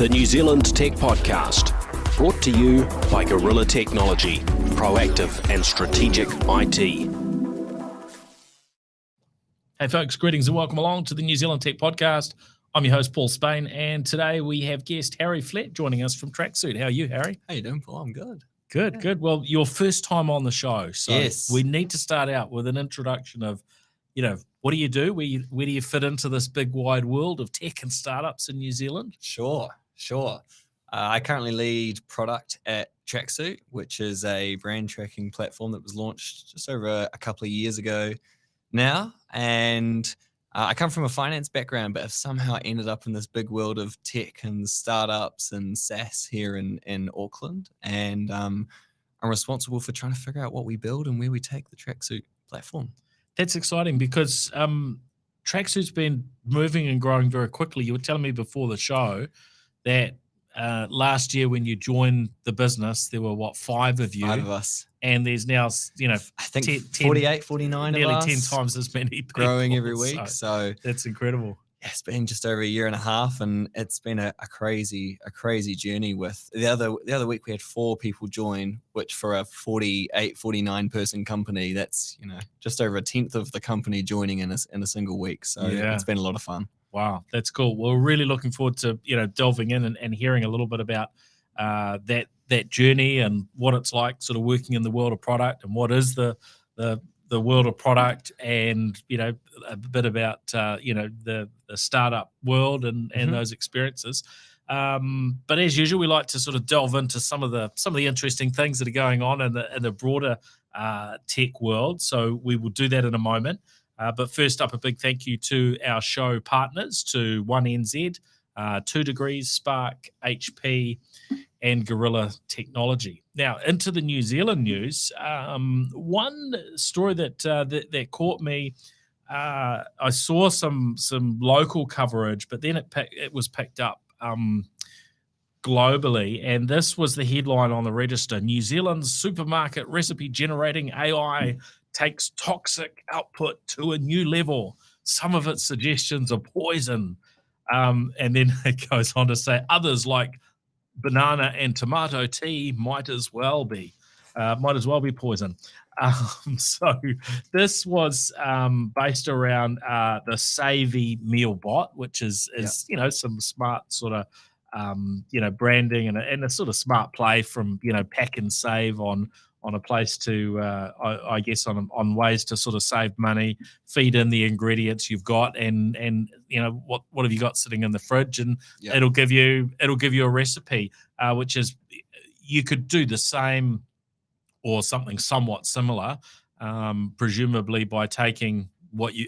the New Zealand Tech Podcast, brought to you by Gorilla Technology, proactive and strategic IT. Hey folks, greetings and welcome along to the New Zealand Tech Podcast. I'm your host, Paul Spain, and today we have guest Harry Flett joining us from Tracksuit. How are you, Harry? How you doing, Paul? I'm good. Good. Well, your first time on the show, so Yes. we need to start out with an introduction of, what do you do? Where do you fit into this big wide world of tech and startups in New Zealand? Sure. I currently lead product at Tracksuit, which is a brand tracking platform that was launched just over a couple of years ago now. And I come from a finance background, but have somehow ended up in this big world of tech and startups and SaaS here in Auckland. And I'm responsible for trying to figure out what we build and where we take the Tracksuit platform. That's exciting because Tracksuit's been moving and growing very quickly. You were telling me before the show that last year when you joined the business, there were, 5 of you? 5 of us. And there's now, I think 48, 49 nearly of us. 10 times as many people. Growing every week. So that's incredible. It's been just over a year and a half, and it's been a crazy journey. With the other week, we had 4 people join, which for a 48, 49 person company, that's just over a tenth of the company joining in a single week. So It's been a lot of fun. Wow, that's cool. We're really looking forward to delving in and hearing a little bit about that journey and what it's like, sort of working in the world of product, and what is the world of product, and a bit about the startup world and those experiences. But as usual, we like to sort of delve into some of the interesting things that are going on in the broader tech world. So we will do that in a moment. But first up, a big thank you to our show partners, to 1NZ, 2 Degrees, Spark, HP, and Gorilla Technology. Now, into the New Zealand news, one story that caught me, I saw some local coverage, but then it was picked up globally, and this was the headline on the Register: New Zealand's supermarket recipe generating AI takes toxic output to a new level. Some of its suggestions are poison. And then it goes on to say others, like banana and tomato tea, might as well be poison. So this was based around the Savvy Meal Bot, which is some smart sort of branding and a sort of smart play from Pack and Save on a place to, I guess, on ways to sort of save money, feed in the ingredients you've got, and what have you got sitting in the fridge, and it'll give you a recipe, which is, you could do the same or something somewhat similar, presumably by taking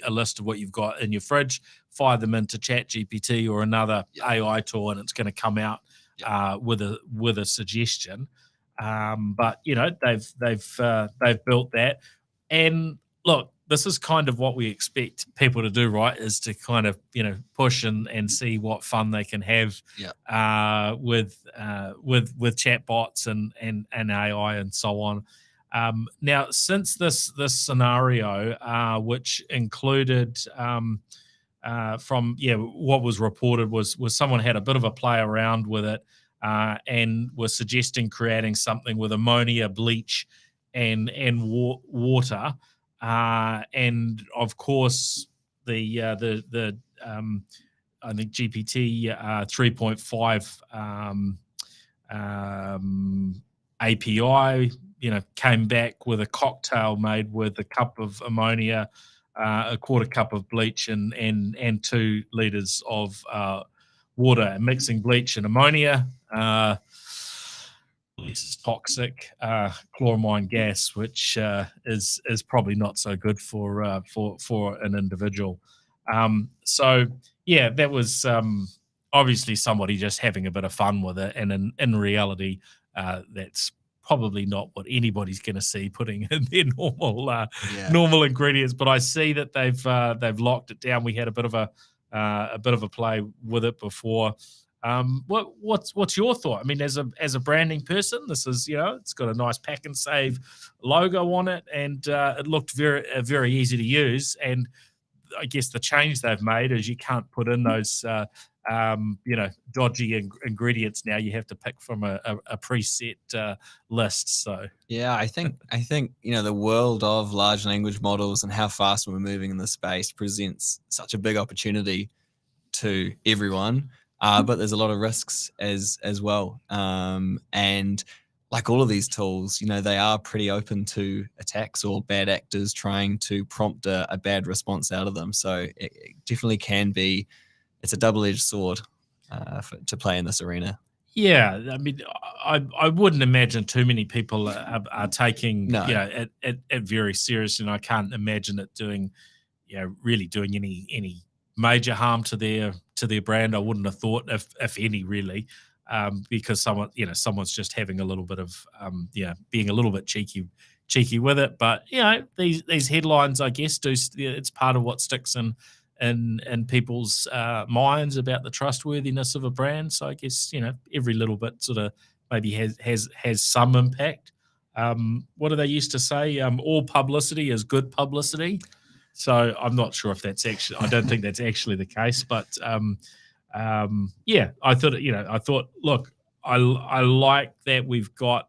a list of what you've got in your fridge, fire them into ChatGPT or another AI tool, and it's going to come out with a suggestion. But they've built that, and look, this is kind of what we expect people to do, right? Is to kind of push and see what fun they can have with chatbots and AI and so on. Now, since this scenario, which included from what was reported was someone had a bit of a play around with it. And was suggesting creating something with ammonia, bleach, and water, and of course the I think GPT 3.5 API came back with a cocktail made with a cup of ammonia, a quarter cup of bleach, and 2 liters of water, and mixing bleach and ammonia. This is toxic chloramine gas, which is probably not so good for an individual. So that was obviously somebody just having a bit of fun with it, and in reality, that's probably not what anybody's going to see putting in their normal ingredients. But I see that they've locked it down. We had a bit of a play with it before. What's your thought? I mean, as a branding person, this is it's got a nice Pack and Save logo on it, and it looked very very easy to use. And I guess the change they've made is you can't put in those dodgy ingredients now. You have to pick from a preset list. So yeah, I think the world of large language models and how fast we're moving in this space presents such a big opportunity to everyone, but there's a lot of risks as well. And like all of these tools, they are pretty open to attacks or bad actors trying to prompt a bad response out of them. So it definitely can be. It's a double-edged sword to play in this arena. yeah, I mean, I wouldn't imagine too many people are taking No. it very serious, and I can't imagine it doing really doing any major harm to their brand. I wouldn't have thought, if any, really, because someone's just having a little bit of being a little bit cheeky with it. But these headlines, I guess, it's part of what sticks in people's minds about the trustworthiness of a brand. So I guess every little bit sort of maybe has some impact. What do they used to say? All publicity is good publicity. So I'm not sure if that's actually. I don't think that's actually the case. But I thought. Look, I like that we've got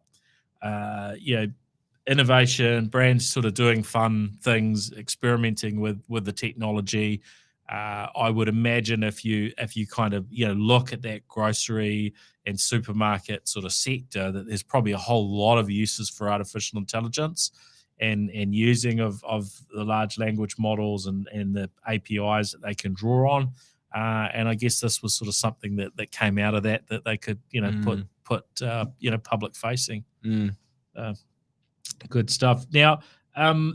innovation, brands sort of doing fun things, experimenting with the technology. I would imagine if you kind of look at that grocery and supermarket sort of sector, that there's probably a whole lot of uses for artificial intelligence and using of the large language models and the APIs that they can draw on. And I guess this was sort of something that came out of that they could put public facing. Good stuff. Now,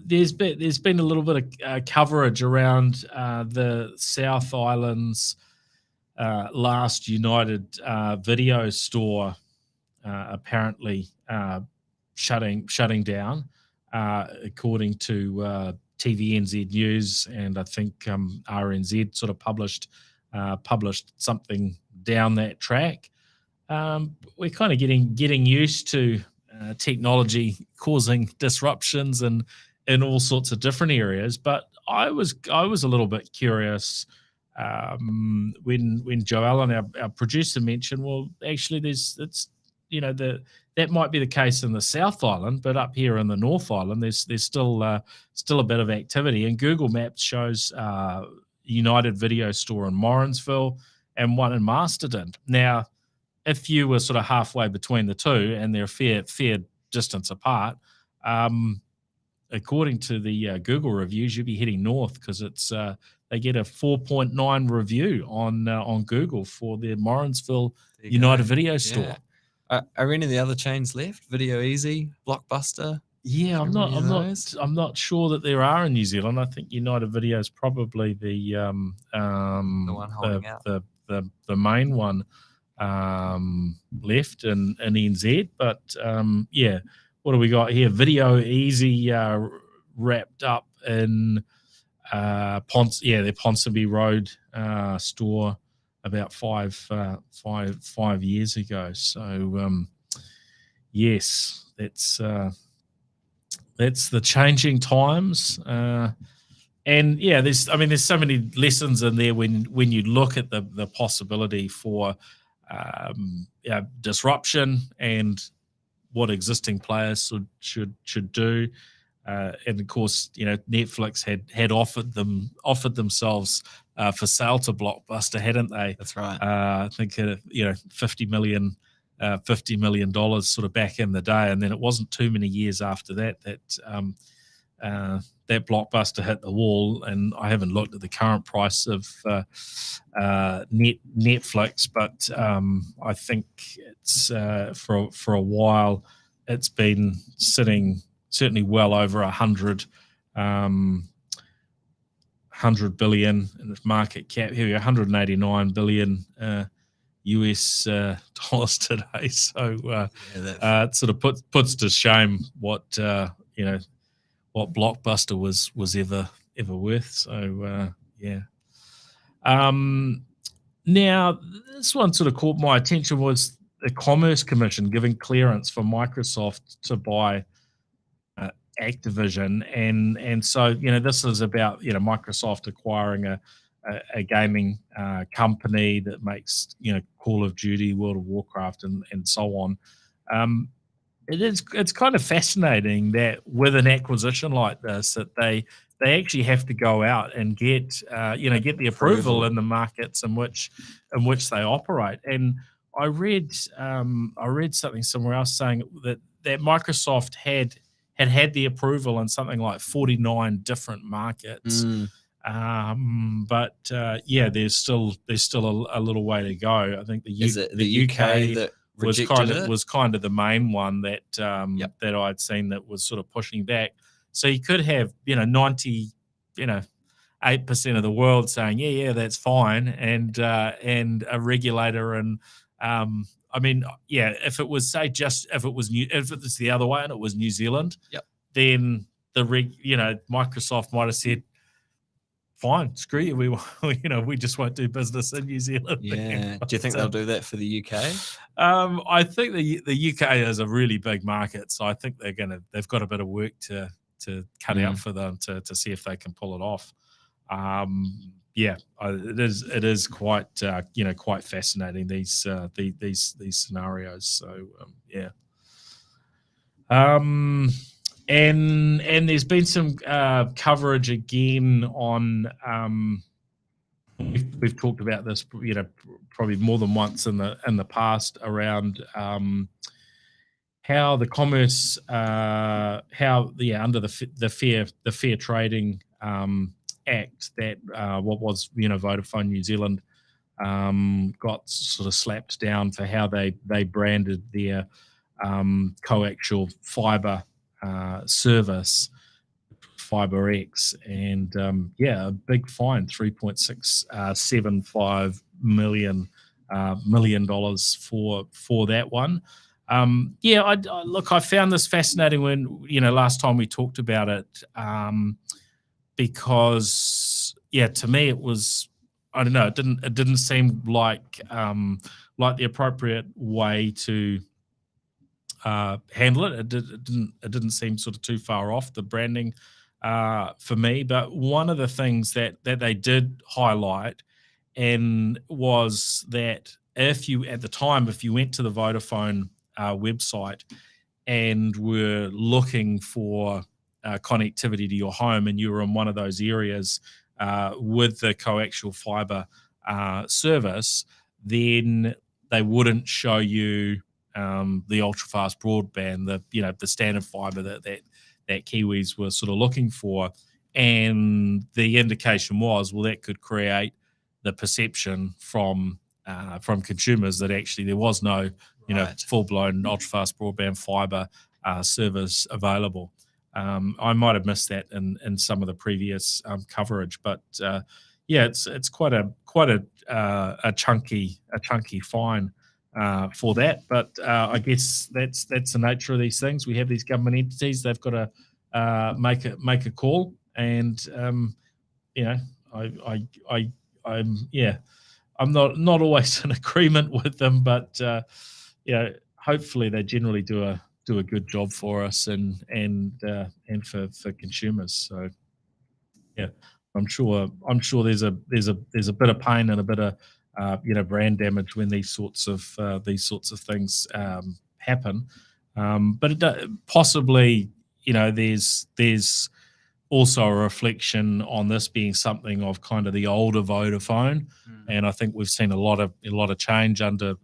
there's been a little bit of coverage around the South Island's last United video store apparently shutting down, according to TVNZ News, and I think RNZ sort of published something down that track. We're kind of getting used to technology causing disruptions in all sorts of different areas, but I was a little bit curious when Joellen, our producer, mentioned, well, actually, that might be the case in the South Island, but up here in the North Island, there's still a bit of activity. And Google Maps shows United Video Store in Morrinsville and one in Masterton. Now, if you were sort of halfway between the two and they're fair distance apart, according to the Google reviews, you'd be heading north because it's they get a 4.9 review on Google for their Morrinsville United Video Store. Are any of the other chains left? Video Easy, Blockbuster? Yeah, I'm not sure that there are in New Zealand. I think United Video is probably the one holding out. The main one left in NZ. But what do we got here? Video Easy wrapped up in their Ponsonby Road store about 5 years ago. So yes, that's the changing times. And there's so many lessons in there when you look at the possibility for disruption and what existing players should do. And of course, Netflix had offered themselves for sale to Blockbuster, hadn't they? That's right. I think $50 million sort of back in the day, and then it wasn't too many years after that that Blockbuster hit the wall. And I haven't looked at the current price of Netflix, but I think it's for a while it's been sitting certainly well over 100 billion in its market cap. Here we are, 189 billion US dollars today. So it sort of puts to shame what Blockbuster was ever worth. So now this one sort of caught my attention, was the Commerce Commission giving clearance for Microsoft to buy Activision, and so this is about Microsoft acquiring a a gaming company that makes Call of Duty, World of Warcraft, and so on. It's kind of fascinating that with an acquisition like this, that they actually have to go out and get get the approval in the markets in which they operate. And I read something somewhere else saying that Microsoft had the approval in something like 49 different markets. But there's still a little way to go. I think the UK that was kind of the main one that that I'd seen that was sort of pushing back. So you could have 90 8% of the world saying that's fine, and a regulator and if it was if it's the other way and it was New Zealand, then Microsoft might have said, fine, screw you. We just won't do business in New Zealand. Yeah. Do you think they'll do that for the UK? I think the UK is a really big market, so I think they've got a bit of work to cut out for them to see if they can pull it off. It is quite quite fascinating, these scenarios. So and there's been some coverage again on we've talked about this probably more than once in the past around how the commerce under the fair trading act that what was Vodafone New Zealand got sort of slapped down for how they branded their coaxial fiber service, FiberX, and a big fine, $3.675 million for that one. I found this fascinating when last time we talked about it, because to me it was, I don't know, it didn't seem like the appropriate way to handle it. It didn't seem sort of too far off the branding for me. But one of the things that they did highlight and was that if you went to the Vodafone website and were looking for connectivity to your home, and you were in one of those areas with the coaxial fiber service, then they wouldn't show you the ultra fast broadband, the standard fiber that Kiwis were sort of looking for. And the indication was, well, that could create the perception from consumers that actually there was no full-blown ultra-fast broadband fiber service available. I might have missed that in some of the previous coverage, but it's quite a chunky fine for that. But I guess that's the nature of these things. We have these government entities; they've got to make a call, and I'm not always in agreement with them, but hopefully they generally do a good job for us and for consumers. So I'm sure there's a bit of pain and a bit of brand damage when these sorts of things happen. But possibly there's also a reflection on this being something of kind of the older Vodafone, and I think we've seen a lot of change under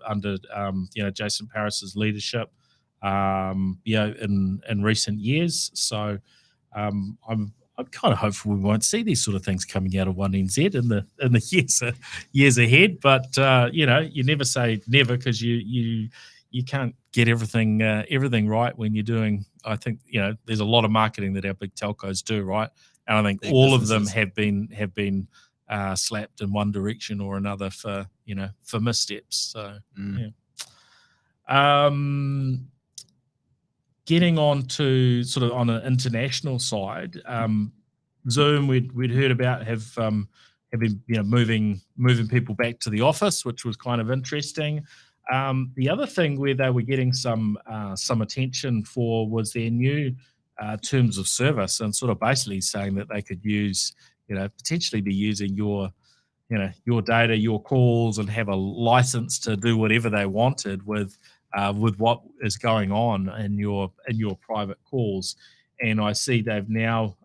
Jason Paris's leadership, in recent years. So I'm kind of hopeful we won't see these sort of things coming out of One NZ in the years ahead. But you never say never, because you can't get everything right when you're doing. I think there's a lot of marketing that our big telcos do, right? And I think all of them have been slapped in one direction or another for missteps. So getting on to sort of on an international side, Zoom we'd heard about have been moving people back to the office, which was kind of interesting. The other thing where they were getting some attention for was their new terms of service, and sort of basically saying that they could use, potentially be using your your data, your calls, and have a license to do whatever they wanted with what is going on in your private calls. And I see they've now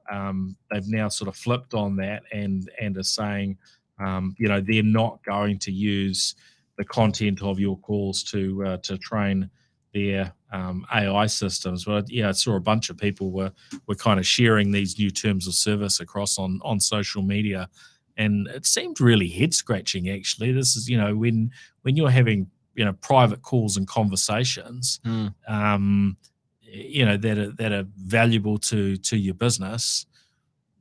sort of flipped on that and are saying, they're not going to use the content of your calls to train their AI systems. But yeah, I saw a bunch of people were kind of sharing these new terms of service across on social media, and it seemed really head scratching. Actually, this is when you're having private calls and conversations, that are valuable to your business.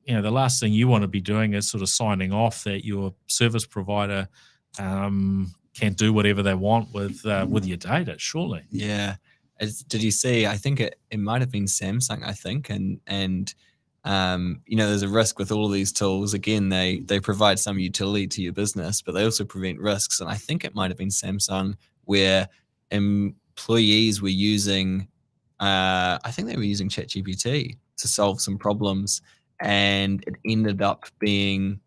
The last thing you want to be doing is sort of signing off that your service provider can do whatever they want with your data. Surely, Yeah. Did you see? I think it might have been Samsung. I think, and there's a risk with all of these tools. Again, they provide some utility to your business, but they also prevent risks. And I think it might have been Samsung where employees were using, I think they were using ChatGPT to solve some problems, and it ended up being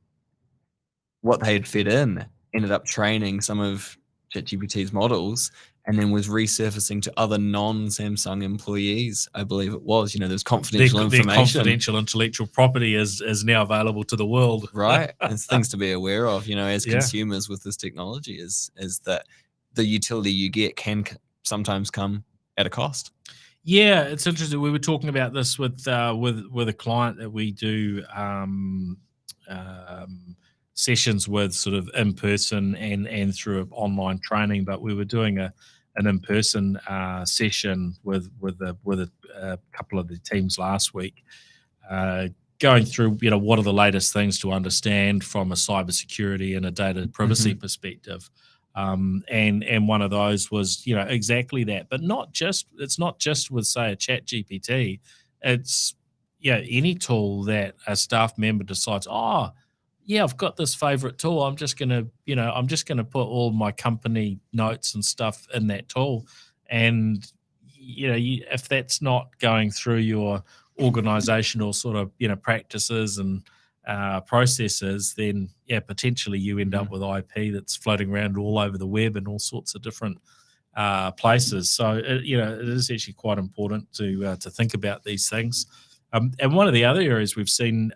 what they had fed in, ended up training some of ChatGPT's models, and then was resurfacing to other non-Samsung employees, I believe it was. There's confidential information. Their confidential intellectual property is now available to the world. Right. It's things to be aware of, as consumers with this technology, is that the utility you get can sometimes come at a cost. Yeah, it's interesting. We were talking about this with a client that we do sessions with, sort of in person and through online training. But we were doing an in-person session with a couple of the teams last week, going through what are the latest things to understand from a cybersecurity and a data privacy perspective. And one of those was exactly that, but it's not just with, say, a Chat GPT. It's any tool that a staff member decides, I've got this favorite tool, I'm just gonna put all my company notes and stuff in that tool. And if that's not going through your organizational sort of practices and processes, then potentially you end up with IP that's floating around all over the web in all sorts of different places. So it is actually quite important to think about these things. And one of the other areas we've seen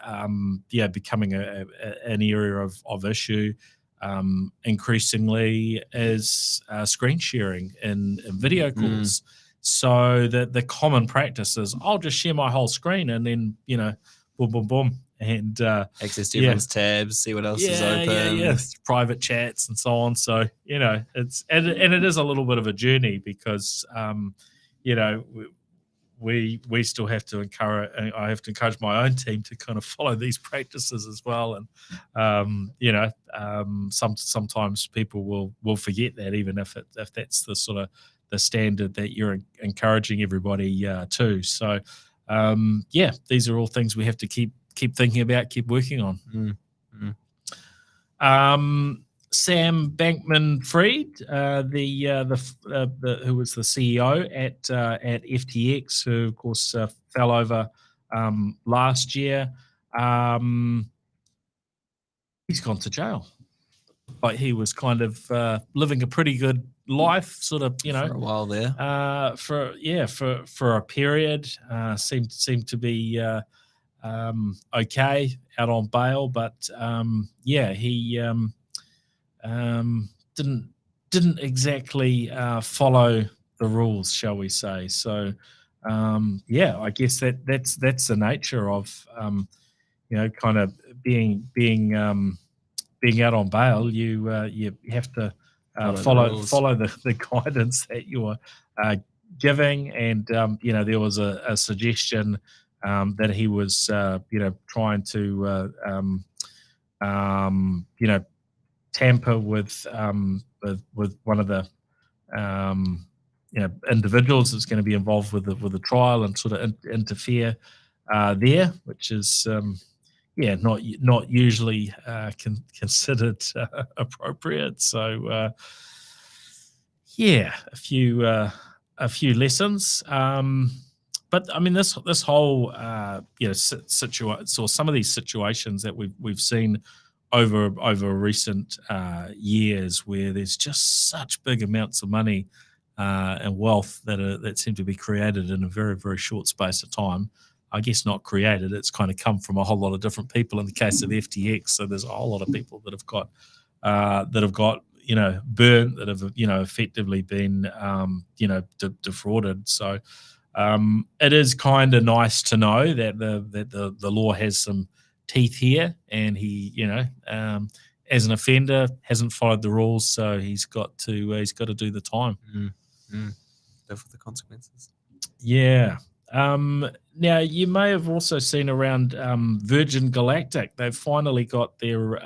becoming an area of issue increasingly is screen sharing in video calls. So the common practice is I'll just share my whole screen and then boom, boom, boom, and access to everyone's tabs, see what else is open, private chats and so on. So it's and it is a little bit of a journey because we still have to encourage. I have to encourage my own team to kind of follow these practices as well. And sometimes people will forget that, even if that's the sort of the standard that you're encouraging everybody to. So these are all things we have to keep thinking about, keep working on. Sam Bankman-Fried, who was the CEO at FTX, who of course fell over last year. He's gone to jail. But he was kind of living a pretty good life, sort of, for a while there. For a period, seemed to be okay out on bail, but he didn't exactly follow the rules, shall we say? So I guess that's the nature of kind of being out on bail. You have to follow the guidance that you're giving, and there was a suggestion that he was trying to tamper with one of the individuals that's going to be involved with the trial and sort of interfere there, which is not usually considered appropriate. So a few lessons. But I mean, this whole situation, or some of these situations that we've seen over recent years, where there's just such big amounts of money and wealth that seem to be created in a very, very short space of time. I guess not created; it's kind of come from a whole lot of different people. In the case of FTX, so there's a whole lot of people that have got burnt, that have effectively been defrauded. So it is kind of nice to know that the law has some teeth here, and he as an offender hasn't followed the rules, so he's got to do the time. Live with the consequences. Yeah. Now you may have also seen around Virgin Galactic. They've finally got their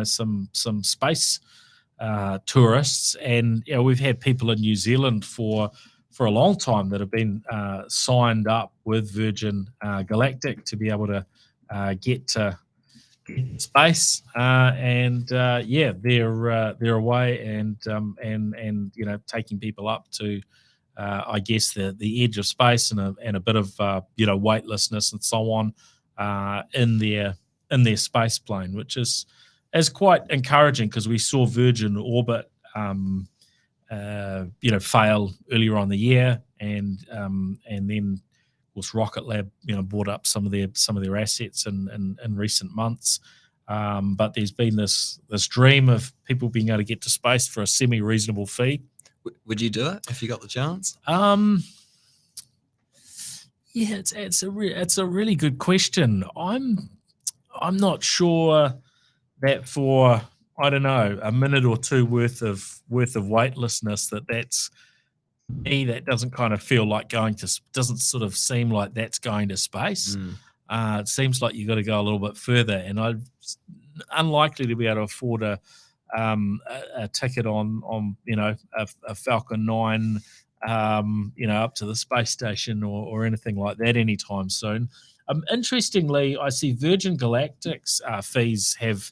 some space tourists, and we've had people in New Zealand for a long time that have been signed up with Virgin Galactic to be able to get to space, and they're away and taking people up to I guess the edge of space and a bit of weightlessness and so on in their space plane, which is quite encouraging, because we saw Virgin Orbit fail earlier on the year, and then of course Rocket Lab bought up some of their assets in recent months. But there's been this dream of people being able to get to space for a semi-reasonable fee. Would you do it if you got the chance? Yeah, it's a really good question. I'm not sure that for, I don't know, a minute or two worth of weightlessness, that's me, that doesn't kind of feel like doesn't sort of seem like that's going to space. It seems like you've got to go a little bit further, and I'm unlikely to be able to afford a ticket on a Falcon 9 up to the space station or anything like that anytime soon. Interestingly, I see Virgin Galactic's fees have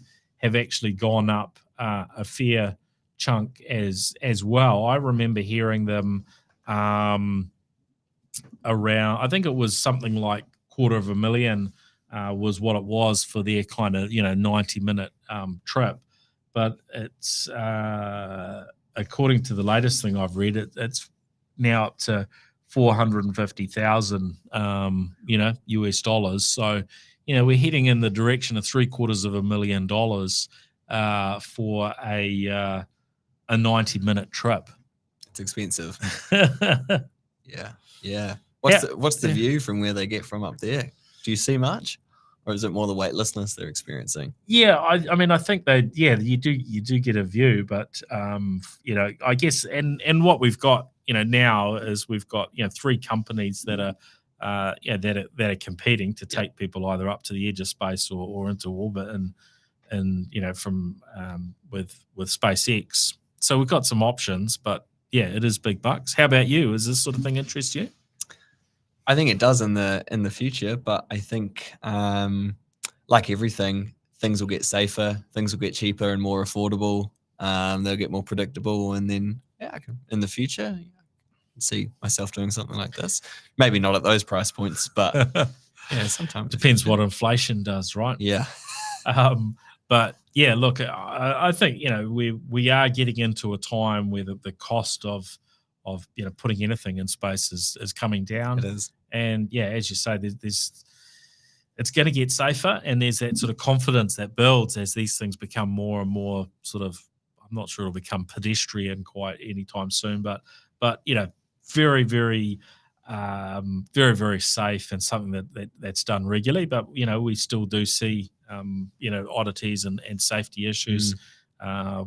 actually gone up a fair chunk as well. I remember hearing them around, I think it was something like $250,000 was what it was for their kind of 90-minute trip. But it's according to the latest thing I've read, it's now up to 450,000 US dollars. So we're heading in the direction of $750,000 for a 90-minute trip. It's expensive. Yeah. What's the view from where they get from up there? Do you see much? Or is it more the weightlessness they're experiencing? Yeah, I mean, I think you do get a view, but I guess, and what we've got, now is we've got 3 companies that are that are competing to take people either up to the edge of space or into orbit, and from with SpaceX. So we've got some options, but yeah, it is big bucks. How about you? Is this sort of thing interest you? I think it does in the future, but I think like everything, things will get safer, things will get cheaper and more affordable. They'll get more predictable, and then in the future, I can see myself doing something like this. Maybe not at those price points, but sometimes depends what inflation does, right? Yeah. But yeah, look, I think we are getting into a time where the cost of putting anything in space is coming down. It is. And yeah, as you say, there's it's going to get safer, and there's that sort of confidence that builds as these things become more and more sort of, I'm not sure it'll become pedestrian quite anytime soon, but very, very, very, very safe, and something that's done regularly. But we still do see oddities and safety issues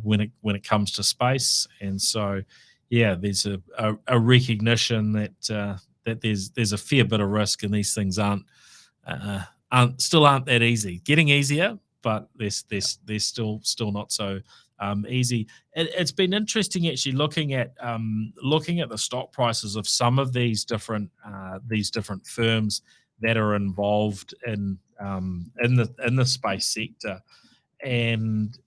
when it comes to space, and so there's a recognition that there's a fair bit of risk, and these things aren't that easy. Getting easier, but they're still not so easy. It's been interesting actually looking at the stock prices of some of these different firms that are involved in the space sector, and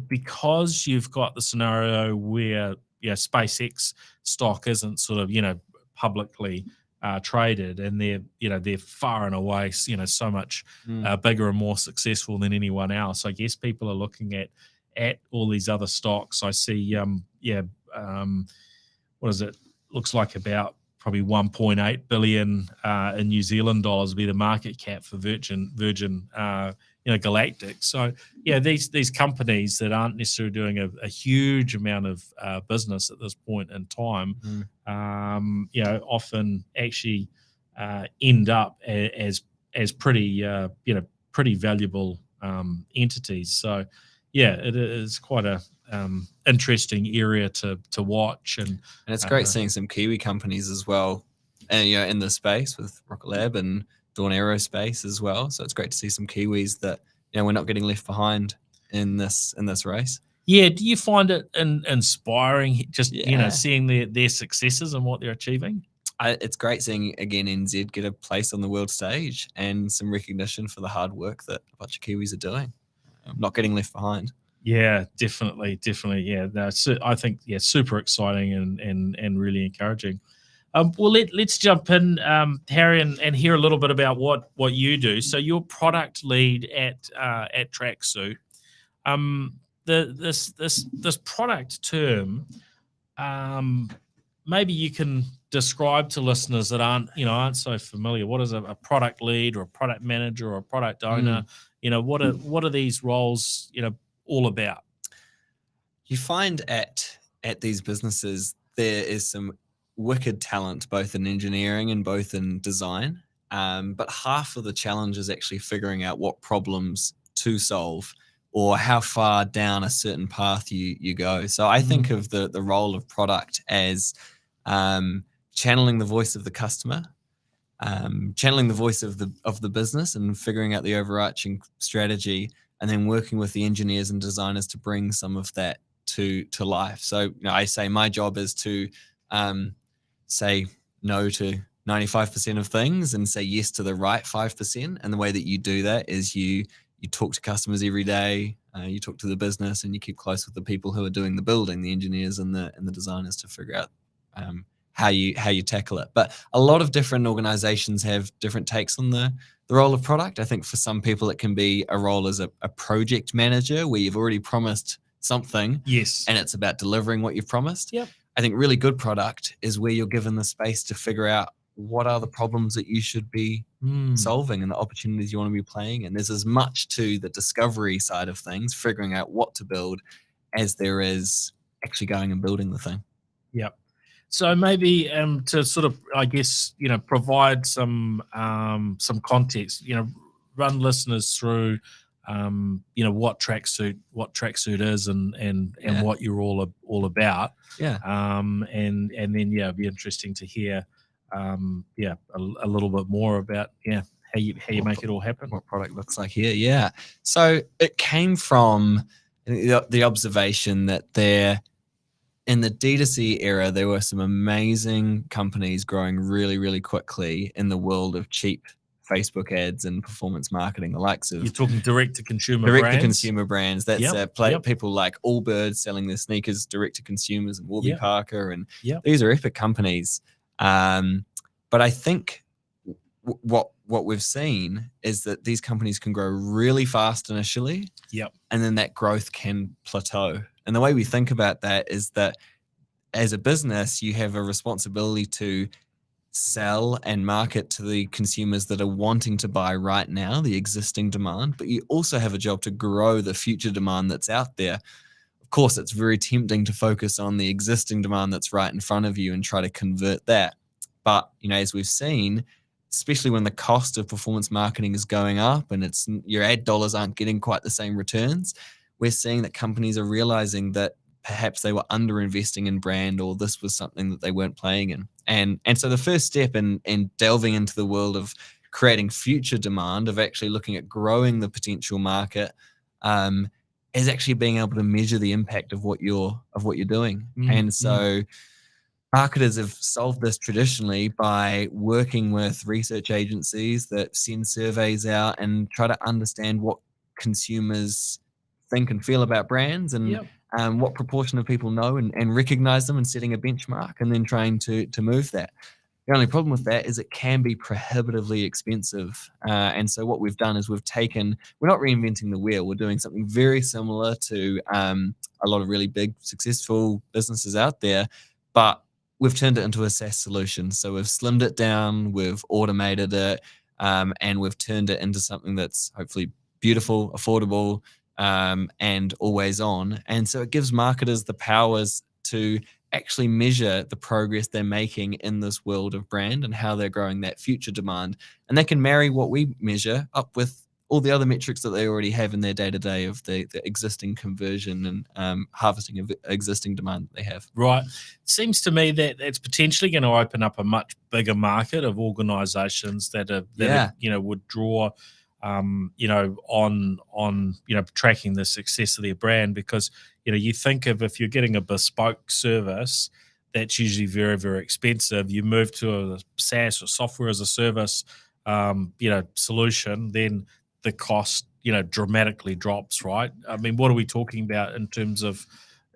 because you've got the scenario where SpaceX stock isn't sort of publicly traded, and they're far and away, so much bigger and more successful than anyone else. I guess people are looking at all these other stocks. I see, what is it? Looks like about probably 1.8 billion in New Zealand dollars would be the market cap for Virgin, Galactic. So these companies that aren't necessarily doing a huge amount of business at this point in time, often actually end up as pretty valuable entities. So it is quite a interesting area to watch, and it's great seeing some Kiwi companies as well, and in the space with Rocket Lab and Dawn Aerospace as well. So it's great to see some Kiwis that we're not getting left behind in this race. Yeah, do you find it inspiring just seeing their successes and what they're achieving? It's great seeing again NZ get a place on the world stage and some recognition for the hard work that a bunch of Kiwis are doing, not getting left behind. Yeah, definitely. Yeah, I think super exciting and really encouraging. Well, let's jump in, Harry, and hear a little bit about what you do. So you're product lead at Tracksuit. This product term, maybe you can describe to listeners that aren't so familiar. What is a product lead or a product manager or a product owner? What are these roles all about? You find at these businesses there is some wicked talent both in engineering and both in design, but half of the challenge is actually figuring out what problems to solve or how far down a certain path you go. So I think of the role of product as channeling the voice of the customer, channeling the voice of the business, and figuring out the overarching strategy, and then working with the engineers and designers to bring some of that to life. So I say my job is to say no to 95% of things and say yes to the right 5%. And the way that you do that is you talk to customers every day, you talk to the business, and you keep close with the people who are doing the building, the engineers and the designers, to figure out how you tackle it. But a lot of different organizations have different takes on the role of product. I think for some people it can be a role as a project manager where you've already promised something, yes, and it's about delivering what you've promised. Yep. I think really good product is where you're given the space to figure out what are the problems that you should be solving and the opportunities you want to be playing. And there's as much to the discovery side of things, figuring out what to build, as there is actually going and building the thing. Yep. So maybe to sort of, I guess, provide some context, run listeners through, what Tracksuit is and what you're all about. Yeah. And then it'd be interesting to hear, a little bit more about how you make it all happen. What product looks like here. Yeah. So it came from the observation that in the D2C era, there were some amazing companies growing really, really quickly in the world of cheap Facebook ads and performance marketing, the likes of... You're talking direct-to-consumer brands? That's people like Allbirds selling their sneakers direct-to-consumers, and Warby Parker, and these are epic companies. But I think what we've seen is that these companies can grow really fast initially, and then that growth can plateau. And the way we think about that is that as a business, you have a responsibility to sell and market to the consumers that are wanting to buy right now, the existing demand, but you also have a job to grow the future demand that's out there. Of course, it's very tempting to focus on the existing demand that's right in front of you and try to convert that. But, as we've seen, especially when the cost of performance marketing is going up and your ad dollars aren't getting quite the same returns, we're seeing that companies are realizing that perhaps they were underinvesting in brand, or this was something that they weren't playing in. And so the first step in delving into the world of creating future demand, of actually looking at growing the potential market, is actually being able to measure the impact of what you're doing. And so marketers have solved this traditionally by working with research agencies that send surveys out and try to understand what consumers think and feel about brands, and what proportion of people know and recognize them, and setting a benchmark, and then trying to move that. The only problem with that is it can be prohibitively expensive. And so what we've done is we're not reinventing the wheel. We're doing something very similar to a lot of really big, successful businesses out there, but we've turned it into a SaaS solution. So we've slimmed it down, we've automated it, and we've turned it into something that's hopefully beautiful, affordable, and always on. And so it gives marketers the powers to actually measure the progress they're making in this world of brand and how they're growing that future demand. And they can marry what we measure up with all the other metrics that they already have in their day-to-day of the existing conversion and harvesting of existing demand that they have. Right. It seems to me that it's potentially going to open up a much bigger market of organizations that would draw on tracking the success of their brand, because you think of, if you're getting a bespoke service that's usually very, very expensive, you move to a SaaS or software as a service solution, then the cost dramatically drops, right? I mean, what are we talking about in terms of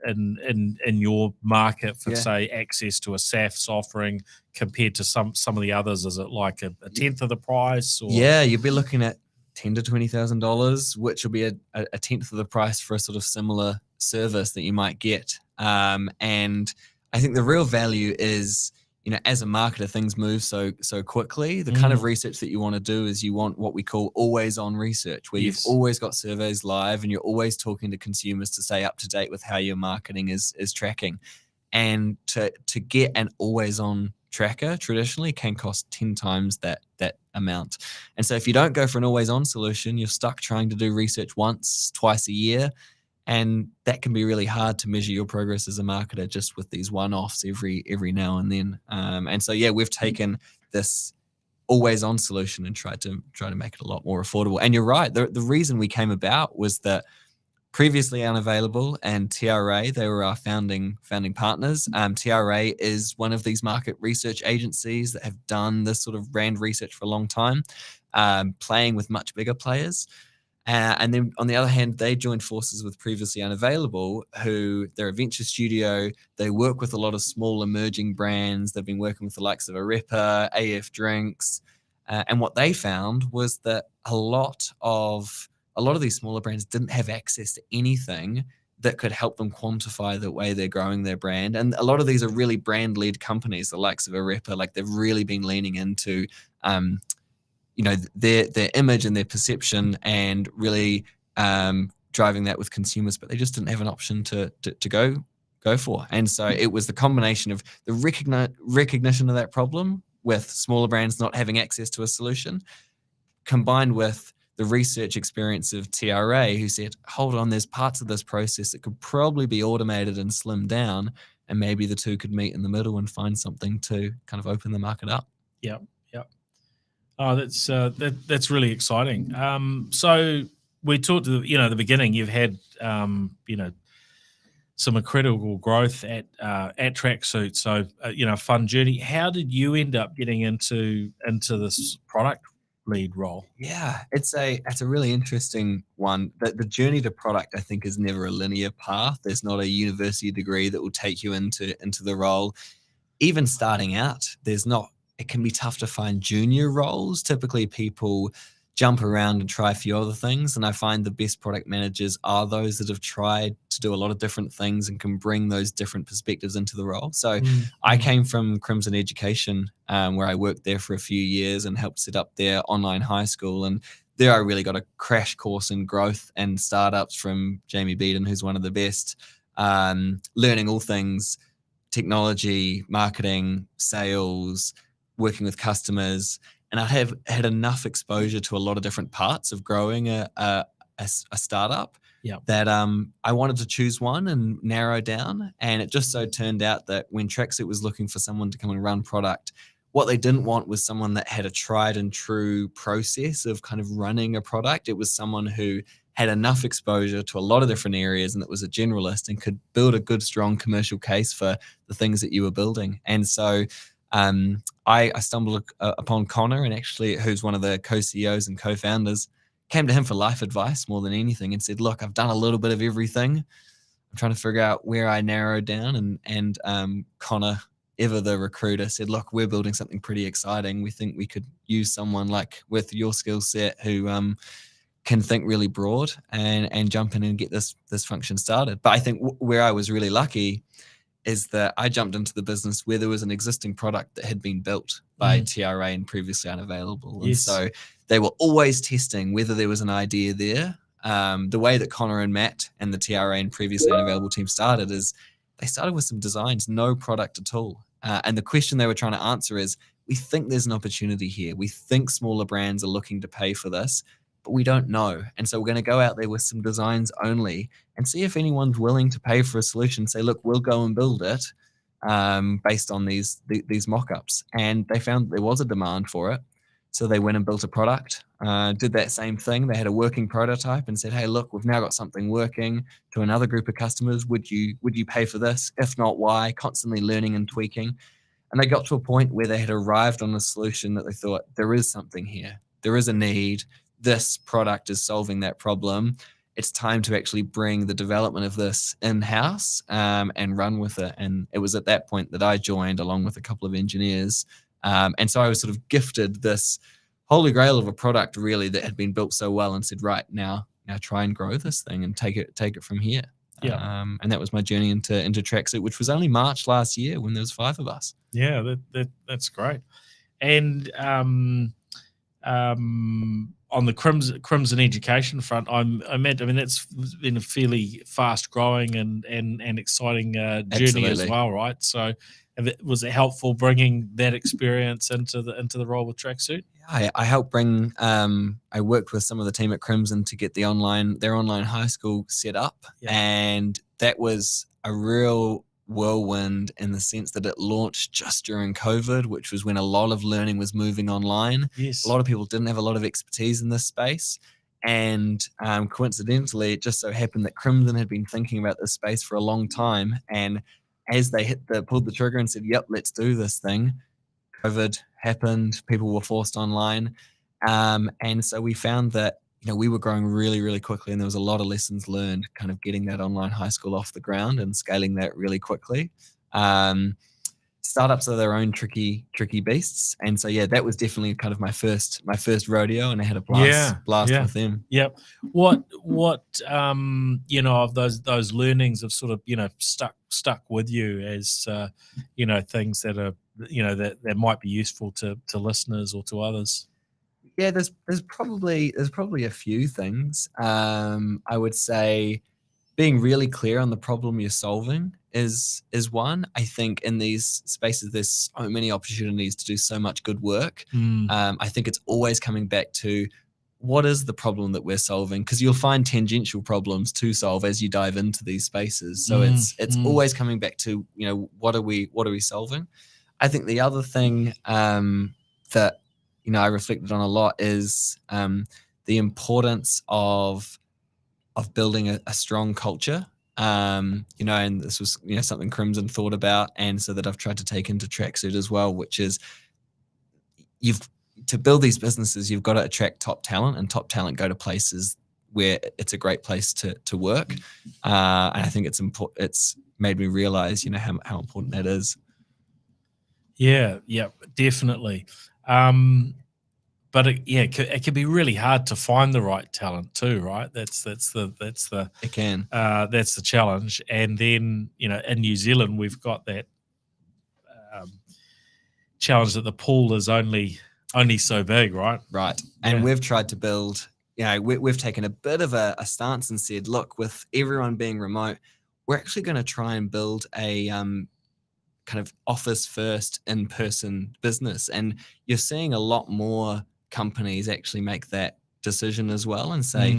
in your market for say access to a SaaS offering compared to some of the others? Is it like a tenth of the price? Or? Yeah, you'd be looking at $10,000 to $20,000, which will be a tenth of the price for a sort of similar service that you might get. And I think the real value is, as a marketer, things move so quickly. The kind of research that you want to do is you want what we call always on research, where you've always got surveys live and you're always talking to consumers to stay up to date with how your marketing is tracking. And to get an always on tracker traditionally can cost 10 times that amount. And so if you don't go for an always on solution, you're stuck trying to do research once, twice a year. And that can be really hard to measure your progress as a marketer just with these one-offs every now and then. And so, we've taken this always on solution and tried to make it a lot more affordable. And you're right. The reason we came about was that previously Unavailable and TRA, they were our founding partners. TRA is one of these market research agencies that have done this sort of brand research for a long time, playing with much bigger players. And then on the other hand, they joined forces with previously Unavailable, who they're a venture studio. They work with a lot of small emerging brands. They've been working with the likes of Arepa, AF Drinks. And what they found was that a lot of these smaller brands didn't have access to anything that could help them quantify the way they're growing their brand. And a lot of these are really brand-led companies, the likes of Arepa. Like, they've really been leaning into their image and their perception and really driving that with consumers, but they just didn't have an option to go for. And so it was the combination of the recognition of that problem with smaller brands not having access to a solution, combined with the research experience of TRA, who said, hold on, there's parts of this process that could probably be automated and slimmed down, and maybe the two could meet in the middle and find something to kind of open the market up. Yeah. Oh, that's really exciting. So we talked to the beginning. You've had some incredible growth at Tracksuit. So fun journey. How did you end up getting into this product lead role? Yeah, it's a really interesting one. The journey to product, I think, is never a linear path. There's not a university degree that will take you into the role. Even starting out, it can be tough to find junior roles. Typically, people jump around and try a few other things. And I find the best product managers are those that have tried to do a lot of different things and can bring those different perspectives into the role. So I came from Crimson Education, where I worked there for a few years and helped set up their online high school. And there I really got a crash course in growth and startups from Jamie Beeden, who's one of the best, learning all things technology, marketing, sales, working with customers. And I have had enough exposure to a lot of different parts of growing a startup that I wanted to choose one and narrow down. And it just so turned out that when Tracksuit was looking for someone to come and run product, what they didn't want was someone that had a tried and true process of kind of running a product. It was someone who had enough exposure to a lot of different areas and that was a generalist and could build a good, strong commercial case for the things that you were building. And so I stumbled upon Connor, and actually, who's one of the co-CEOs and co-founders, came to him for life advice more than anything and said, look, I've done a little bit of everything. I'm trying to figure out where I narrowed down, and Connor ever the recruiter said, look, we're building something pretty exciting. We think we could use someone like with your skill set who can think really broad and jump in and get this function started. But I think where I was really lucky is that I jumped into the business where there was an existing product that had been built by TRA and previously unavailable. And so they were always testing whether there was an idea there. The way that Connor and Matt and the TRA and previously unavailable team started is they started with some designs, no product at all. And the question they were trying to answer is, we think there's an opportunity here. We think smaller brands are looking to pay for this, but we don't know. And so we're going to go out there with some designs only and see if anyone's willing to pay for a solution. Say, look, we'll go and build it based on these mock-ups. And they found there was a demand for it. So they went and built a product, did that same thing. They had a working prototype and said, hey, look, we've now got something working to another group of customers. Would you pay for this? If not, why? Constantly learning and tweaking. And they got to a point where they had arrived on a solution that they thought, there is something here. There is a need. This product is solving that problem. It's time to actually bring the development of this in-house and run with it. And it was at that point that I joined along with a couple of engineers. And so I was sort of gifted this holy grail of a product really that had been built so well and said, right, now try and grow this thing and take it from here. Yeah. And that was my journey into Tracksuit, which was only March last year when there was 5 of us. Yeah, that's great. And on the Crimson education front, I mean it's been a fairly fast growing and exciting journey as well, right? So was it helpful bringing that experience into the role with Tracksuit? I helped bring. I worked with some of the team at Crimson to get their online high school set up, and that was a real whirlwind in the sense that it launched just during COVID, which was when a lot of learning was moving online. Yes. A lot of people didn't have a lot of expertise in this space, and coincidentally, it just so happened that Crimson had been thinking about this space for a long time, and as they pulled the trigger and said, yep, let's do this thing, COVID happened, people were forced online. And so we found that, we were growing really, really quickly, and there was a lot of lessons learned kind of getting that online high school off the ground and scaling that really quickly. Startups are their own tricky beasts. And so, that was definitely kind of my first rodeo, and I had a blast with them. Yep. What of those learnings have sort of, stuck with you as, things that are, that might be useful to listeners or to others? Yeah, there's probably a few things. I would say being really clear on the problem you're solving is one. I think in these spaces, there's so many opportunities to do so much good work. I think it's always coming back to what is the problem that we're solving, because you'll find tangential problems to solve as you dive into these spaces. So it's always coming back to, what are we solving? I think the other thing that I reflected on a lot is the importance of building a strong culture. And this was something Crimson thought about, and so that I've tried to take into Tracksuit as well, which is to build these businesses, you've got to attract top talent, and top talent go to places where it's a great place to work. And I think it's important. It's made me realize, how important that is. Yeah, definitely. But it can be really hard to find the right talent too, right? That's the it can. That's the challenge. And then in New Zealand we've got that challenge that the pool is only so big, right? Right. And we've tried to build. We've taken a bit of a stance and said, look, with everyone being remote, we're actually going to try and build a kind of office first in-person business. And you're seeing a lot more companies actually make that decision as well and say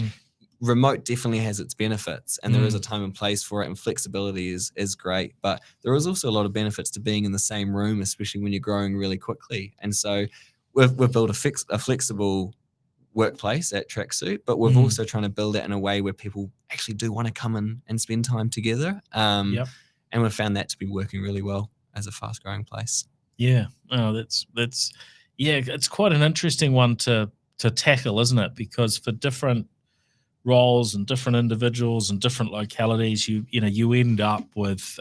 remote definitely has its benefits, and there is a time and place for it, and flexibility is great, but there is also a lot of benefits to being in the same room, especially when you're growing really quickly. And so we've built a flexible workplace at Tracksuit, but we've also trying to build it in a way where people actually do want to come in and spend time together. And we've found that to be working really well as a fast growing place. Yeah. Oh, that's it's quite an interesting one to tackle, isn't it? Because for different roles and different individuals and different localities, you end up with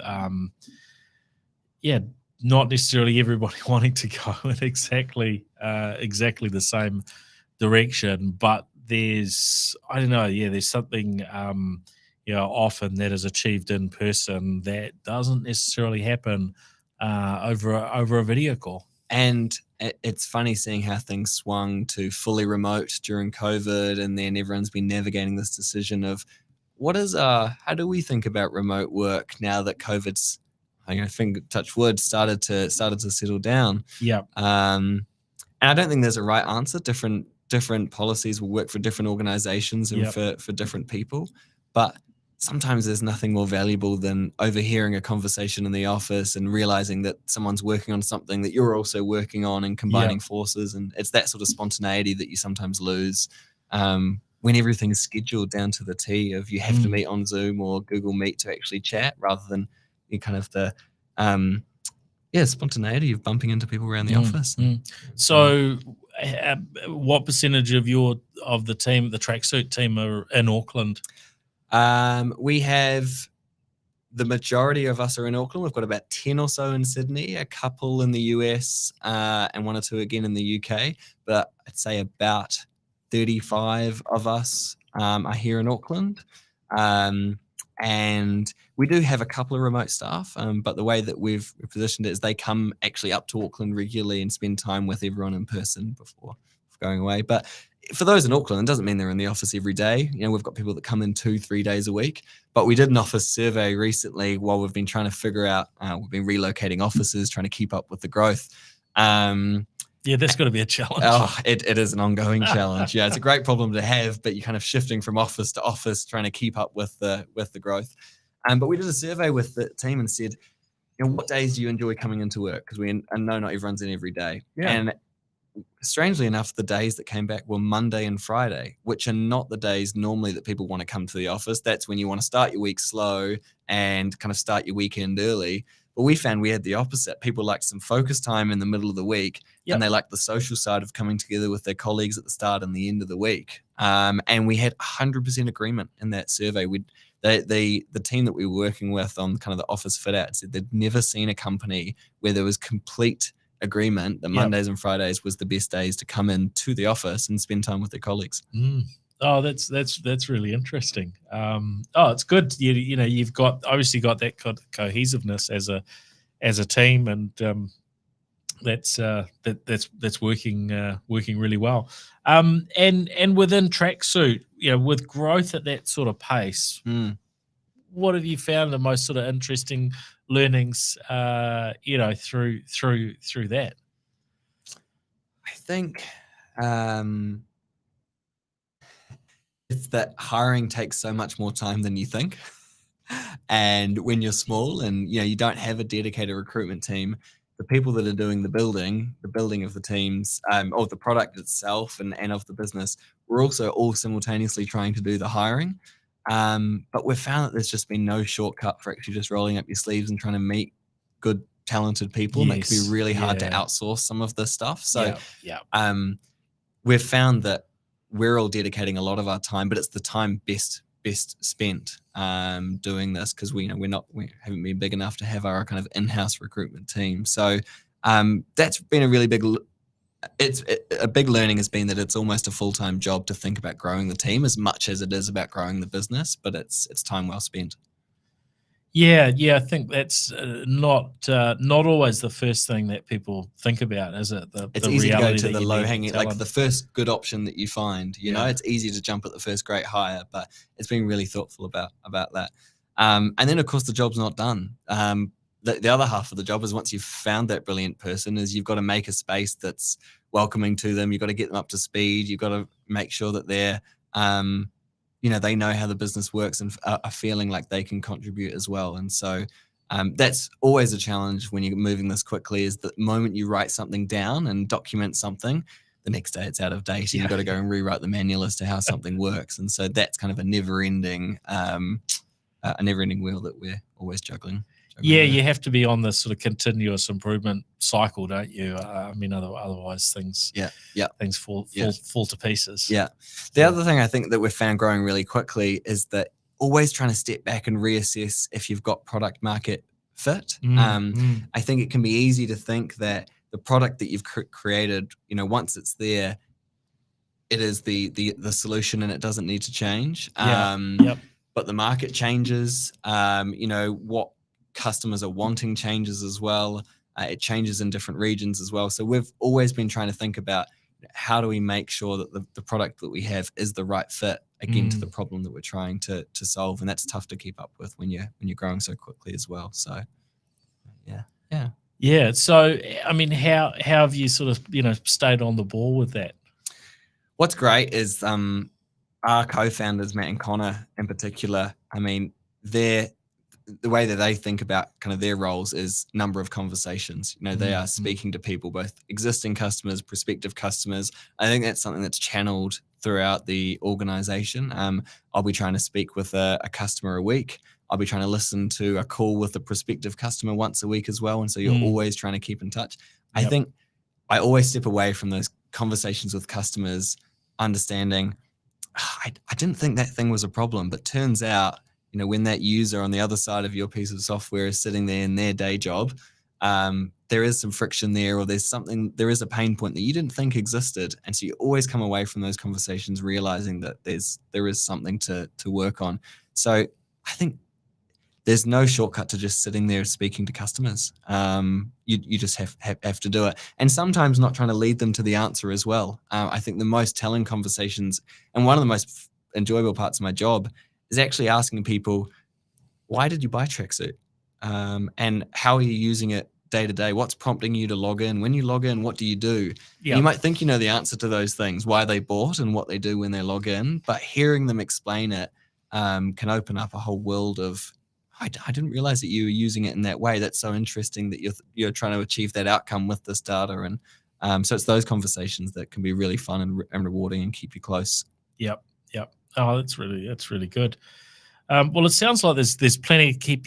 not necessarily everybody wanting to go in exactly the same direction, but there's something often that is achieved in person that doesn't necessarily happen over a video call. And it's funny seeing how things swung to fully remote during COVID, and then everyone's been navigating this decision of how do we think about remote work now that COVID's, touch wood, started to settle down. Yeah. And I don't think there's a right answer. Different policies will work for different organizations and for different people. But sometimes there's nothing more valuable than overhearing a conversation in the office and realizing that someone's working on something that you're also working on, and combining forces. And it's that sort of spontaneity that you sometimes lose when everything's scheduled down to the T of you have to meet on Zoom or Google Meet to actually chat, rather than kind of the spontaneity of bumping into people around the office. So what percentage of the team, the Tracksuit team, are in Auckland? We have, the majority of us are in Auckland. We've got about 10 or so in Sydney, a couple in the US, and 1 or 2 again in the UK. But I'd say about 35 of us are here in Auckland. And we do have a couple of remote staff, but the way that we've positioned it is they come actually up to Auckland regularly and spend time with everyone in person before going away. But for those in Auckland, it doesn't mean they're in the office every day. We've got people that come in 2-3 days a week. But we did an office survey recently while we've been trying to figure out, we've been relocating offices, trying to keep up with the growth. That's got to be a challenge. Oh, it is an ongoing challenge. Yeah, it's a great problem to have, but you're kind of shifting from office to office, trying to keep up with the growth. But we did a survey with the team and said, what days do you enjoy coming into work? Because I know not everyone's in every day. Yeah. And strangely enough, the days that came back were Monday and Friday, which are not the days normally that people want to come to the office. That's when you want to start your week slow and kind of start your weekend early. But we found we had the opposite. People liked some focus time in the middle of the week, and they liked the social side of coming together with their colleagues at the start and the end of the week. And we had 100% agreement in that survey. The team that we were working with on kind of the office fit out said they'd never seen a company where there was complete agreement that Mondays and Fridays was the best days to come in to the office and spend time with their colleagues. Oh, that's really interesting. It's good. You've obviously got that cohesiveness as a team, and that's working really well. And within Tracksuit, with growth at that sort of pace, what have you found the most sort of interesting learnings? Through that. I think it's that hiring takes so much more time than you think. And when you're small and you don't have a dedicated recruitment team, the people that are doing the building of the teams, or the product itself and of the business, we're also all simultaneously trying to do the hiring. But we've found that there's just been no shortcut for actually just rolling up your sleeves and trying to meet good, talented people. And that can be really hard to outsource some of this stuff. So we've found that we're all dedicating a lot of our time, but it's the time best spent doing this, because we haven't been big enough to have our kind of in-house recruitment team. So that's been a really big learning has been that it's almost a full-time job to think about growing the team as much as it is about growing the business, but it's time well spent. Yeah, I think that's not always the first thing that people think about, is it? It's easy to go to the low-hanging, like the first good option that you find. It's easy to jump at the first great hire, but it's being really thoughtful about that. And then, of course, the job's not done. The other half of the job is, once you've found that brilliant person, is you've got to make a space that's welcoming to them. You've got to get them up to speed. You've got to make sure that they're they know how the business works and are feeling like they can contribute as well. And so that's always a challenge when you're moving this quickly, is the moment you write something down and document something, the next day it's out of date and you've got to go and rewrite the manual as to how something works. And so that's kind of a never-ending wheel that we're always juggling. Yeah, you have to be on this sort of continuous improvement cycle, don't you? Otherwise things fall to pieces. Yeah. The other thing I think that we've found growing really quickly is that always trying to step back and reassess if you've got product market fit. I think it can be easy to think that the product that you've created, once it's there, it is the solution and it doesn't need to change. But the market changes. What customers are wanting changes as well. It changes in different regions as well. So we've always been trying to think about how do we make sure that the product that we have is the right fit again to the problem that we're trying to solve, and that's tough to keep up with when you're growing so quickly as well. So yeah. So I mean, how have you sort of stayed on the ball with that? What's great is our co-founders, Matt and Connor in particular. I mean, the way that they think about kind of their roles is number of conversations. They are speaking to people, both existing customers, prospective customers. I think that's something that's channeled throughout the organization. I'll be trying to speak with a customer a week. I'll be trying to listen to a call with a prospective customer once a week as well. And so you're always trying to keep in touch. I think I always step away from those conversations with customers understanding, I didn't think that thing was a problem, but turns out, when that user on the other side of your piece of software is sitting there in their day job, there is some friction there, or there is a pain point that you didn't think existed. And so you always come away from those conversations realizing that there is something to work on. So I think there's no shortcut to just sitting there speaking to customers. You just have to do it. And sometimes not trying to lead them to the answer as well. I think the most telling conversations, and one of the most enjoyable parts of my job, is actually asking people, why did you buy Tracksuit? And how are you using it day to day? What's prompting you to log in? When you log in, what do you do? Yeah. You might think you know the answer to those things, why they bought and what they do when they log in, but hearing them explain it can open up a whole world of, I didn't realize that you were using it in that way. That's so interesting that you're trying to achieve that outcome with this data. And so it's those conversations that can be really fun and rewarding and keep you close. Yep. Oh, that's really good. Well, it sounds like there's plenty to keep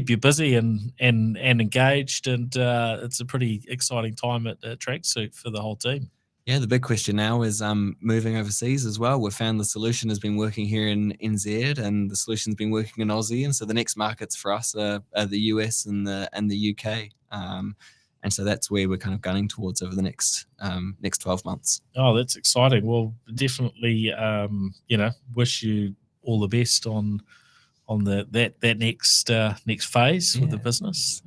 you busy and engaged, and it's a pretty exciting time at Tracksuit for the whole team. Yeah, the big question now is moving overseas as well. We've found the solution has been working here in NZ, and the solution's been working in Aussie, and so the next markets for us are the US and the UK. And so that's where we're kind of gunning towards over the next 12 months. Oh, that's exciting. Well, definitely, wish you all the best on that next phase with the business.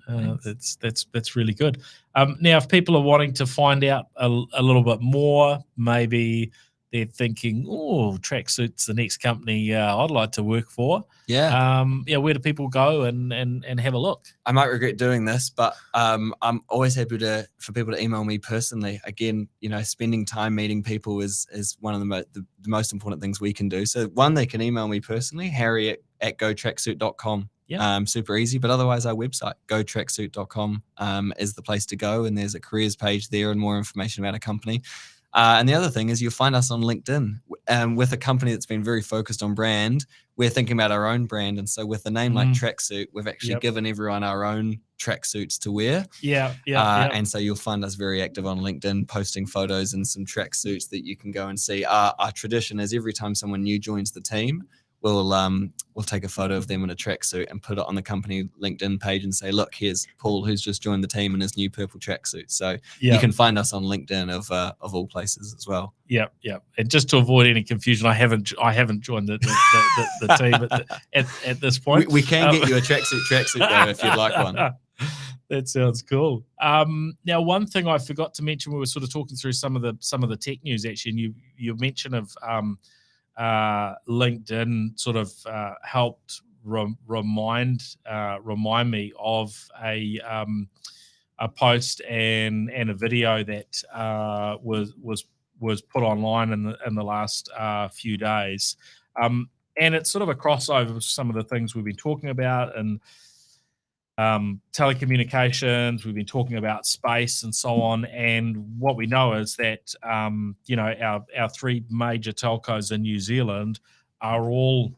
That's really good. Now, if people are wanting to find out a little bit more, maybe they're thinking, "Oh, Tracksuit's the next company I'd like to work for." Yeah. Where do people go and have a look? I might regret doing this, but I'm always happy for people to email me personally. Again, spending time meeting people is one of the most important things we can do. So one, they can email me personally, Harry@, gotracksuit.com. Yeah. Super easy, but otherwise our website, gotracksuit.com, is the place to go, and there's a careers page there and more information about a company. And the other thing is you'll find us on LinkedIn. With a company that's been very focused on brand, we're thinking about our own brand. And so with a name like Tracksuit, we've actually given everyone our own tracksuits to wear. And so you'll find us very active on LinkedIn, posting photos and some tracksuits that you can go and see. Our tradition is every time someone new joins the team, we'll take a photo of them in a tracksuit and put it on the company LinkedIn page and say, look, here's Paul who's just joined the team in his new purple tracksuit. So you can find us on LinkedIn of all places as well. Yeah. And just to avoid any confusion, I haven't joined the team at this point. We can get you a tracksuit though if you'd like one. That sounds cool. Now, one thing I forgot to mention, we were sort of talking through some of the tech news actually, and you mentioned of LinkedIn sort of helped remind me of a post and a video that was put online in the last few days, and it's sort of a crossover with some of the things we've been talking about, and telecommunications, we've been talking about space and so on. And what we know is that, our three major telcos in New Zealand are all,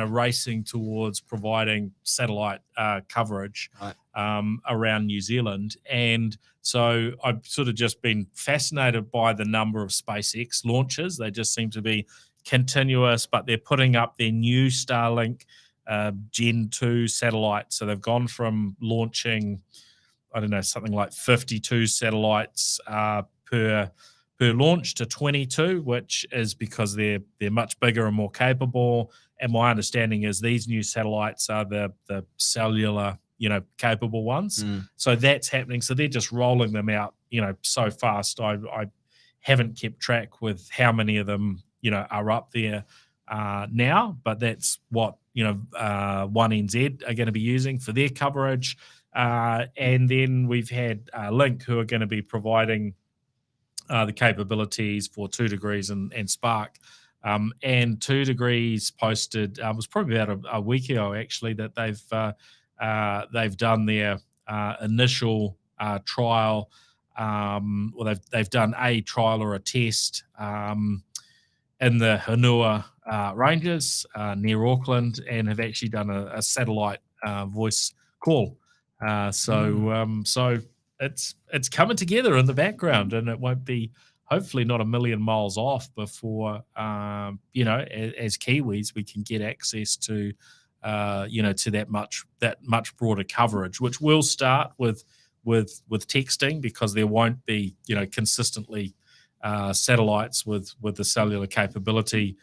racing towards providing satellite coverage around New Zealand. And so I've sort of just been fascinated by the number of SpaceX launches. They just seem to be continuous, but they're putting up their new Starlink Gen 2 satellite. So they've gone from launching, I don't know, something like 52 satellites per launch to 22, which is because they're much bigger and more capable. And my understanding is these new satellites are the cellular, capable ones. So that's happening. So they're just rolling them out, so fast. I haven't kept track with how many of them, are up there now, but that's what, 1NZ are going to be using for their coverage. And then we've had Link, who are going to be providing the capabilities for 2 Degrees and Spark. And 2 Degrees posted, it was probably about a week ago actually, that they've done their initial trial, or they've done a trial or a test in the Hanua Ranges near Auckland, and have actually done a satellite voice call. So it's coming together in the background, and it won't be, hopefully not a million miles off before, as Kiwis, we can get access to, to that much broader coverage, which will start with texting, because there won't be, consistently satellites with the cellular capability,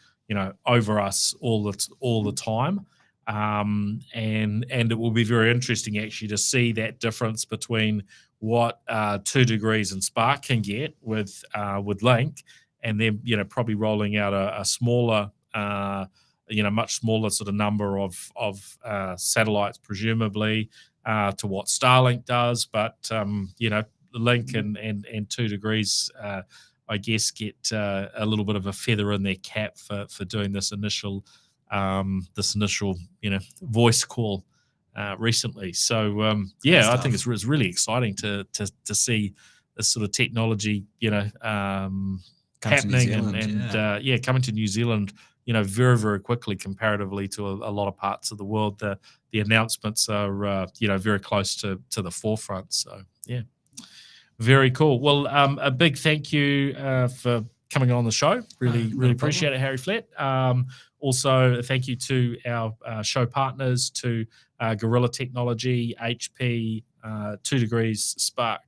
over us all the time. And it will be very interesting actually to see that difference between what 2 Degrees and Spark can get with Link, and then probably rolling out a smaller, much smaller sort of number of satellites, presumably, to what Starlink does. But Link and 2 Degrees, I guess, get a little bit of a feather in their cap for doing this initial voice call recently. So I think it's really exciting to see this sort of technology, happening and coming to New Zealand, very, very quickly comparatively to a lot of parts of the world. The announcements are, very close to the forefront. So, yeah, very cool. Well, a big thank you for coming on the show. Really appreciate it, Harry Flett. Also, a thank you to our show partners, to Gorilla Technology, HP, 2 Degrees, Spark,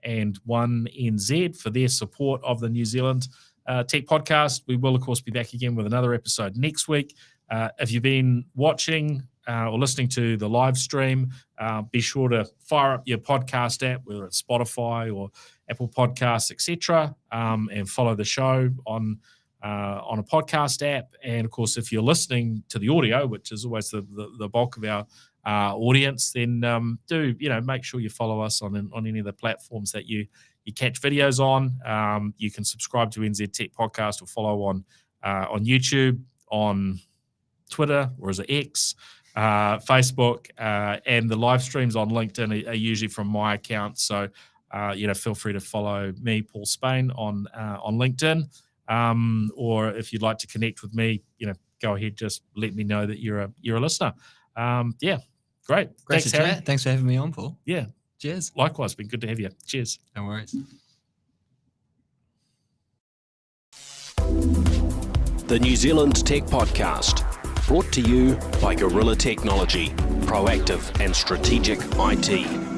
and 1NZ for their support of the New Zealand Tech Podcast. We will, of course, be back again with another episode next week. If you've been watching or listening to the live stream, be sure to fire up your podcast app, whether it's Spotify or Apple Podcasts, etc., and follow the show on a podcast app. And of course, if you're listening to the audio, which is always the bulk of our audience, then do make sure you follow us on any of the platforms that you catch videos on. You can subscribe to NZ Tech Podcast or follow on YouTube, on Twitter, or is it X, Facebook, and the live streams on LinkedIn are usually from my account. So feel free to follow me, Paul Spain, on LinkedIn. Or if you'd like to connect with me, go ahead, just let me know that you're a listener. Great. Thanks, Harry. Thanks for having me on, Paul. Yeah. Cheers. Likewise, been good to have you. Cheers. No worries. The New Zealand Tech Podcast, brought to you by Gorilla Technology, proactive and strategic IT.